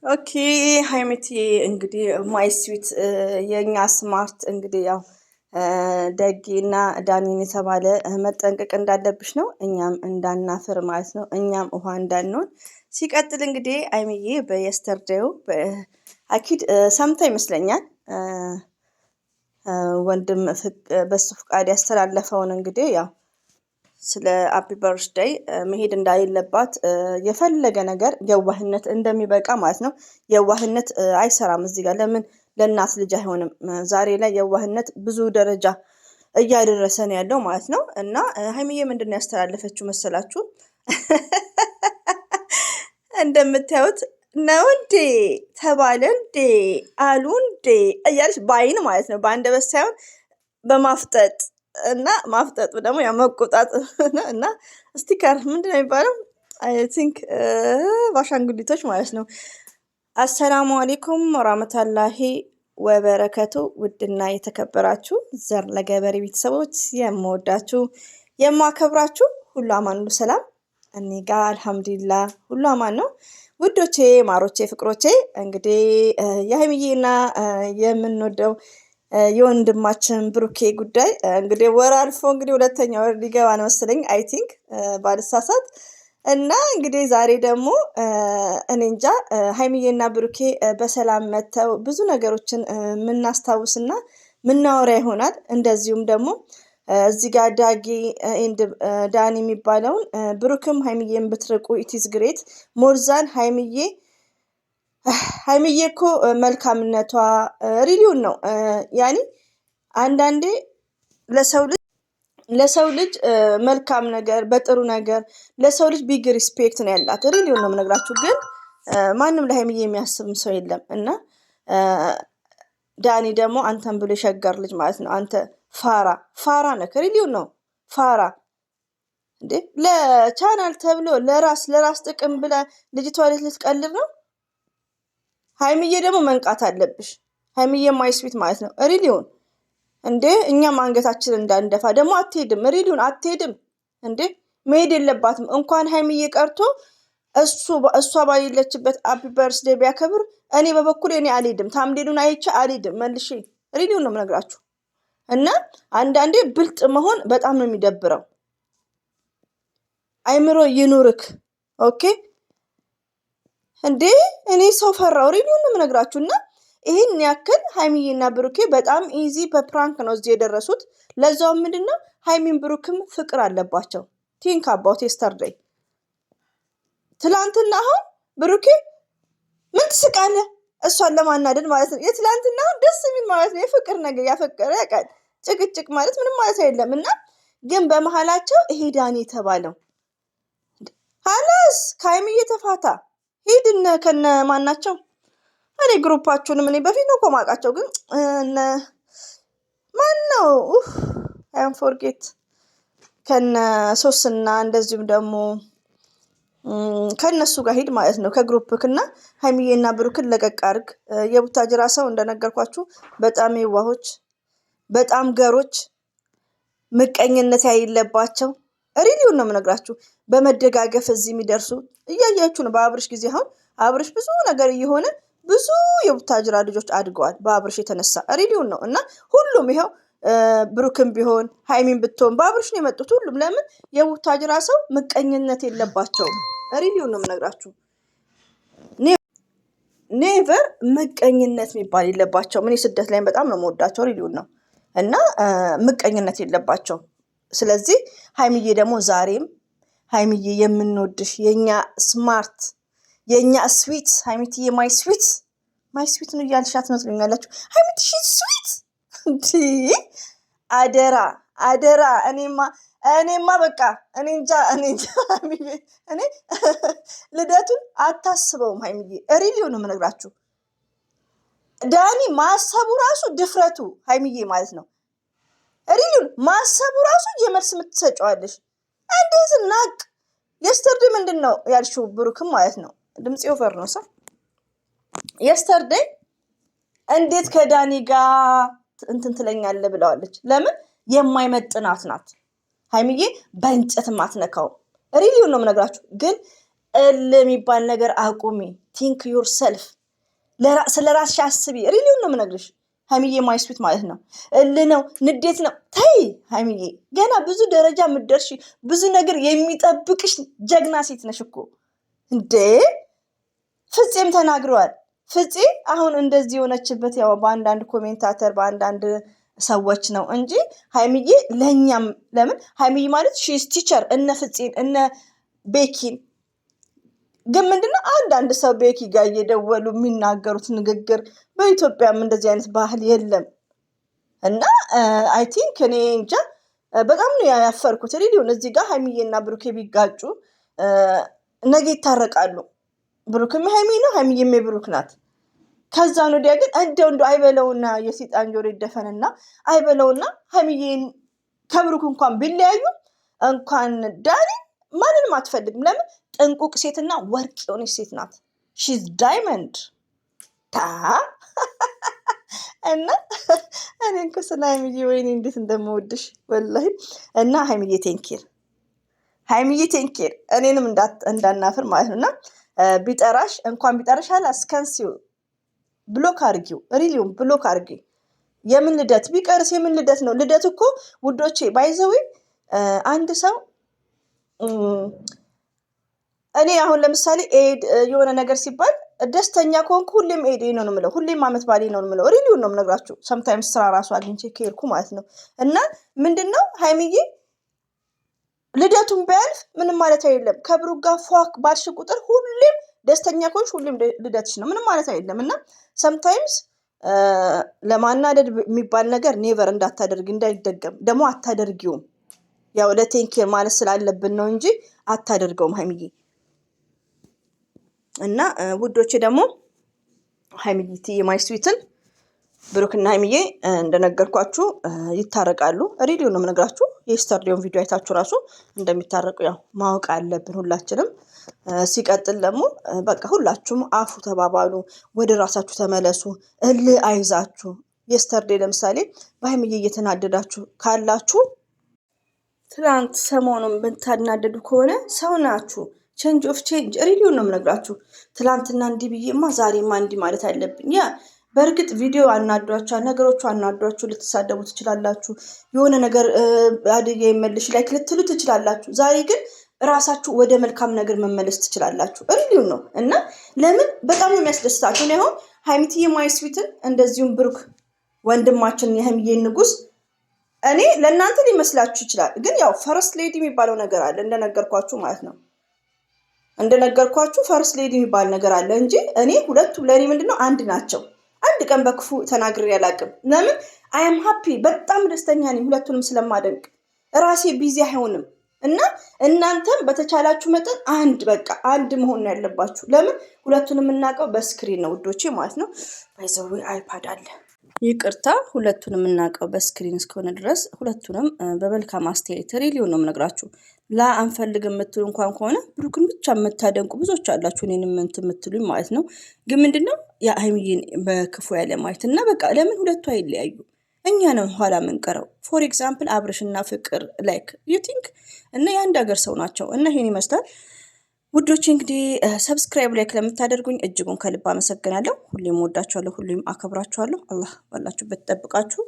ኦኬ ሀይሚቲ እንግዲህ ማይ ስዊት የኛ ስማርት እንግዲህ ያው ደጌ እና ዳኒን የተባለ መጠንቀቅ እንዳለብሽ ነው። እኛም እንዳናፍር ማለት ነው። እኛም ውሃ እንዳንሆን። ሲቀጥል እንግዲህ አይምዬ በየስተርዴው አኪድ ሰምታ ይመስለኛል ወንድም በሱ ፍቃድ ያስተላለፈውን እንግዲህ ያው ስለ ሃፒ በርዝዴይ መሄድ እንዳሌለባት የፈለገ ነገር የዋህነት እንደሚበቃ ማለት ነው። የዋህነት አይሰራም እዚህ ጋር ለምን ለእናት ልጅ አይሆንም? ዛሬ ላይ የዋህነት ብዙ ደረጃ እያደረሰ ነው ያለው ማለት ነው። እና ሀይሚዬ ምንድን ነው ያስተላለፈችው መሰላችሁ? እንደምታዩት ነው እንዴ ተባለ እንዴ አሉ እንዴ እያለች በአይን ማለት ነው፣ በአንደበት ሳይሆን በማፍጠጥ እና ማፍጠጡ ደግሞ ያው መቆጣት እና ስቲከር ምንድን ነው የሚባለው? አይ ቲንክ በአሻንጉሊቶች ማለት ነው። አሰላሙ አሌይኩም ወራህመቱላሂ ወበረከቱ። ውድና የተከበራችሁ ዘር ለገበሬ ቤተሰቦች የምወዳችሁ የማከብራችሁ ሁሉ አማን ሁሉ ሰላም፣ እኔ ጋር አልሐምዱሊላህ ሁሉ አማን ነው። ውዶቼ ማሮቼ ፍቅሮቼ እንግዲህ የሀይሚዬና የምንወደው የወንድማችን ብሩኬ ጉዳይ እንግዲህ ወር አልፎ እንግዲህ ሁለተኛ ወር ሊገባ ነው መሰለኝ አይ ቲንክ ባልሳሳት። እና እንግዲህ ዛሬ ደግሞ እኔ እንጃ ሀይሚዬና ብሩኬ በሰላም መጥተው ብዙ ነገሮችን የምናስታውስና ምናወራ ይሆናል። እንደዚሁም ደግሞ እዚህ ጋር ዳኒ የሚባለውን ብሩክም ሀይሚዬን ብትርቁ ኢትዝ ግሬት ሞርዛን ሀይሚዬ እኮ መልካምነቷ ሪሊውን ነው። ያኒ አንዳንዴ ለሰው ልጅ መልካም ነገር በጥሩ ነገር ለሰው ልጅ ቢግ ሪስፔክት ነው ያላት። ሪሊውን ነው የምነግራችሁ። ግን ማንም ለሀይሚዬ የሚያስብ ሰው የለም። እና ዳኒ ደግሞ አንተን ብሎ የሸገር ልጅ ማለት ነው። አንተ ፋራ ነህ። ሪሊውን ነው ፋራ እንዴ! ለቻናል ተብሎ ለራስ ጥቅም ብለ ልጅቷ ልትቀልድ ነው። ሀይሚዬ ደግሞ መንቃት አለብሽ። ሀይሚዬ ማይስዊት ማለት ነው። ሪሊውን እንዴ! እኛም አንገታችን እንዳንደፋ ደግሞ አትሄድም። ሪሊውን አትሄድም እንዴ! መሄድ የለባትም። እንኳን ሀይሚዬ ቀርቶ እሷ ባሌለችበት ሃፒ በርዝዴይ ቢያከብር እኔ በበኩል እኔ አልሄድም። ታምሌሉን አይቼ አልሄድም መልሼ። ሪሊውን ነው የምነግራችሁ። እና አንዳንዴ ብልጥ መሆን በጣም ነው የሚደብረው። አይምሮ ይኑርክ። ኦኬ እንዴ እኔ ሰው ፈራው። ሪሊውን ነው የምነግራችሁ። እና ይህን ያክል ሀይሚዬና ብሩኬ በጣም ኢዚ በፕራንክ ነው እዚህ የደረሱት። ለዛውም ምንድነው ሀይሚን ብሩክም ፍቅር አለባቸው። ቲንክ አባውት የስተርዴይ ትላንትና አሁን ብሩኬ ምን ትስቃለህ? እሷን ለማናደድ ማለት ነው። የትላንትና አሁን ደስ የሚል ማለት ነው። የፍቅር ነገር ያፈቀረ ያውቃል። ጭቅጭቅ ማለት ምንም ማለት አይደለም። እና ግን በመሀላቸው ይሄ ዳኒ የተባለው ሀላስ ከሀይሚዬ ተፋታ ሂድነ ከነ ማናቸው እኔ ግሩፓችሁንም እኔ በፊት ነው ኮማቃቸው። ግን ማን ነው አይም ፎርጌት ከነ ሶስና እንደዚሁም ደግሞ ከነሱ ጋር ሂድ ማለት ነው ከግሩፕክና ሀይሚዬና ብሩክን ለቀቅ አድርግ። የቡታጅራ ሰው እንደነገርኳችሁ በጣም የዋሆች በጣም ገሮች ምቀኝነት ያይለባቸው። ሪሊውን ነው የምነግራችሁ። በመደጋገፍ እዚህ የሚደርሱ እያያችሁ ነው። በአብርሽ ጊዜ አሁን አብርሽ ብዙ ነገር እየሆነ ብዙ የቡታጅራ ልጆች አድገዋል በአብርሽ የተነሳ። ሪሊውን ነው። እና ሁሉም ይኸው ብሩክም ቢሆን ሀይሚን ብትሆን በአብርሽ ነው የመጡት ሁሉም። ለምን የቡታጅራ ሰው ምቀኝነት የለባቸውም። ሪሊውን ነው የምነግራችሁ። ኔቨር ምቀኝነት የሚባል የለባቸውም። እኔ ስደት ላይ በጣም ነው የምወዳቸው። ሪሊውን ነው። እና ምቀኝነት የለባቸው። ስለዚህ ሀይሚዬ ደግሞ ዛሬም ሀይሚዬ የምንወድሽ የኛ ስማርት የኛ ስዊት ሀይሚትዬ ማይ ስዊት ነው እያልሻት ነው ትሉኛላችሁ። ሀይሚት ስዊት እንዲ አደራ እኔማ በቃ እኔ እንጃ እኔ ልደቱን አታስበውም ሀይሚዬ። ሪሊው ነው የምነግራችሁ። ዳኒ ማሰቡ ራሱ ድፍረቱ ሀይሚዬ ማለት ነው። ሪሊውን ማሰቡ ራሱ የመልስ የምትሰጫዋለሽ። እንደዚህ ናቅ የስተርዴይ ምንድን ነው ያልሽው? ብሩክም ማለት ነው ድምጽ ኦቨር ነው ሰው የስተርዴይ እንዴት ከዳኒ ጋር እንትን ትለኛለህ ብለዋለች። ለምን የማይመጥናት ናት ሀይሚዬ። በእንጨት ማትነካው። ሪሊውን ነው የምነግራችሁ። ግን የሚባል ነገር አቁሚ። ቲንክ ዩር ሰልፍ ስለ ራስሽ አስቢ። ሪሊውን ነው የምነግርሽ ሀይሚዬ ማይ ስዊት ማለት ነው። ነው ንዴት ነው። ተይ ሀይሚዬ ገና ብዙ ደረጃ የምትደርሺ ብዙ ነገር የሚጠብቅሽ ጀግና ሴት ነሽ እኮ እንዴ። ፍፄም ተናግረዋል። ፍፄ አሁን እንደዚህ የሆነችበት ያው በአንዳንድ ኮሜንታተር በአንዳንድ ሰዎች ነው እንጂ ሀይሚዬ ለእኛም ለምን ሀይሚዬ ማለት ሺዝ ቲቸር እነ ፍፄን እነ ቤኪን ግን ምንድነው አንዳንድ ሰው ቤኪ ጋር እየደወሉ የሚናገሩት ንግግር በኢትዮጵያም እንደዚህ አይነት ባህል የለም እና አይ ቲንክ እኔ እንጃ በጣም ነው ያፈርኩት። ሪሊውን እዚህ ጋር ሀይሚዬና ብሩኬ ቢጋጩ ነገ ይታረቃሉ። ብሩክም ሀይሚ ነው፣ ሀይሚዬም የብሩክ ናት። ከዛ ነው ወዲያ ግን እንደው አይበለውና የሰይጣን ጆሮ ይደፈንና አይበለውና ሀይሚዬን ከብሩክ እንኳን ቢለያዩ እንኳን ዳኒ ማንንም አትፈልግም። ለምን ጥንቁቅ ሴትና ወርቅ የሆነች ሴት ናት። ሺዝ ዳይመንድ ታ እና እኔ እንኳ ስለ ሀይሚዬ ወይኔ እንዴት እንደምወድሽ ወላሂ። እና ሀይሚዬ ቴንኪር፣ ሀይሚዬ ቴንኪር እኔንም እንዳናፍር ማለት ነው። እና ቢጠራሽ እንኳን ቢጠራሽ አላስከንሲው ብሎክ አርጊው፣ ሪሊውን ብሎክ አርጊ። የምን ልደት ቢቀርስ የምን ልደት ነው? ልደት እኮ ውዶቼ ባይዘዊ አንድ ሰው እኔ አሁን ለምሳሌ ኤድ የሆነ ነገር ሲባል ደስተኛ ከሆንኩ ሁሌም ኤድ ነው የምለው፣ ሁሌም አመት ባሌ ነው የምለው። ሪሊውን ነው የምነግራችሁ። ሰምታይምስ ስራ ራሱ አግኝቼ ከሄድኩ ማለት ነው። እና ምንድነው ሀይሚዬ ልደቱን ቢያልፍ ምንም ማለት አይደለም። ከብሩክ ጋር ፏክ ባልሽ ቁጥር ሁሌም ደስተኛ ከሆንሽ ሁሌም ልደትሽ ነው፣ ምንም ማለት አይደለም። እና ሰምታይምስ ለማናደድ የሚባል ነገር ኔቨር እንዳታደርግ እንዳይደገም ደግሞ አታደርጊውም። ያው ለቴንኬር ማለት ስላለብን ነው እንጂ አታደርገውም ሀይሚዬ። እና ውዶቼ ደግሞ ሀይሚዬ ማይ ስዊትን ብሩክና ሀይሚዬ እንደነገርኳችሁ ይታረቃሉ። ሪሊዮ ነው የምነግራችሁ። የስተርዴውን ቪዲዮ አይታችሁ ራሱ እንደሚታረቁ ያው ማወቅ አለብን ሁላችንም። ሲቀጥል ደግሞ በቃ ሁላችሁም አፉ ተባባሉ፣ ወደ ራሳችሁ ተመለሱ፣ እልህ አይዛችሁ። የስተርዴ ለምሳሌ በሀይሚዬ እየተናደዳችሁ ካላችሁ ትናንት ሰሞኑን ብታናደዱ ከሆነ ሰው ናችሁ። ቼንጅ ኦፍ ቼንጅ ሪሊዮ ነው የምነግራችሁ። ትላንትና እንዲህ ብዬማ ዛሬማ እንዲህ ማለት አለብኝ። ያ በእርግጥ ቪዲዮ አናዷችኋል፣ ነገሮቹ አናዷችሁ፣ ልትሳደቡ ትችላላችሁ። የሆነ ነገር አድዬ ይመልሽ ላይክ ልትሉ ትችላላችሁ። ዛሬ ግን ራሳችሁ ወደ መልካም ነገር መመለስ ትችላላችሁ። ሪሊዮ ነው እና ለምን በጣም ነው የሚያስደስታችሁ። እኔ አሁን ሀይሚዬ ማይ ስዊትን እንደዚሁም ብሩክ ወንድማችን የሀይሚዬ ንጉስ እኔ ለእናንተ ሊመስላችሁ ይችላል፣ ግን ያው ፈርስት ሌዲ የሚባለው ነገር አለ እንደነገርኳችሁ ማለት ነው። እንደነገርኳችሁ ፈርስት ሌዲ የሚባል ነገር አለ እንጂ እኔ ሁለቱም ለእኔ ምንድነው አንድ ናቸው። አንድ ቀን በክፉ ተናግሬ አላውቅም። ለምን አም ሃፒ በጣም ደስተኛ ነኝ ሁለቱንም ስለማደንቅ። ራሴ ቢዚ አይሆንም እና እናንተም በተቻላችሁ መጠን አንድ በቃ አንድ መሆን ነው ያለባችሁ። ለምን ሁለቱንም የምናውቀው በስክሪን ነው ውዶቼ ማለት ነው። ባይዘው አይፓድ አለ ይቅርታ፣ ሁለቱንም የምናውቀው በስክሪን እስከሆነ ድረስ ሁለቱንም በመልካም አስተያየት ሪሊውን ነው የምነግራችሁ። አንፈልግ የምትሉ እንኳን ከሆነ ብሩክን ብቻ የምታደንቁ ብዙዎች አላችሁ፣ እኔንም እንትን የምትሉኝ ማለት ነው። ግን ምንድነው የሀይሚዬን በክፉ ያለ ማየት እና በቃ ለምን ሁለቱ አይለያዩ? እኛ ነው ኋላ የምንቀረው። ፎር ኤግዛምፕል አብርሽና ፍቅር ላይክ ዩ ቲንክ እና የአንድ ሀገር ሰው ናቸው እና ይሄን ይመስላል ውዶቼ። እንግዲህ ሰብስክራይብ ላይክ ለምታደርጉኝ እጅጉን ከልብ አመሰግናለሁ። ሁሌም ወዳችኋለሁ፣ ሁሌም አከብራችኋለሁ። አላህ ባላችሁበት ጠብቃችሁ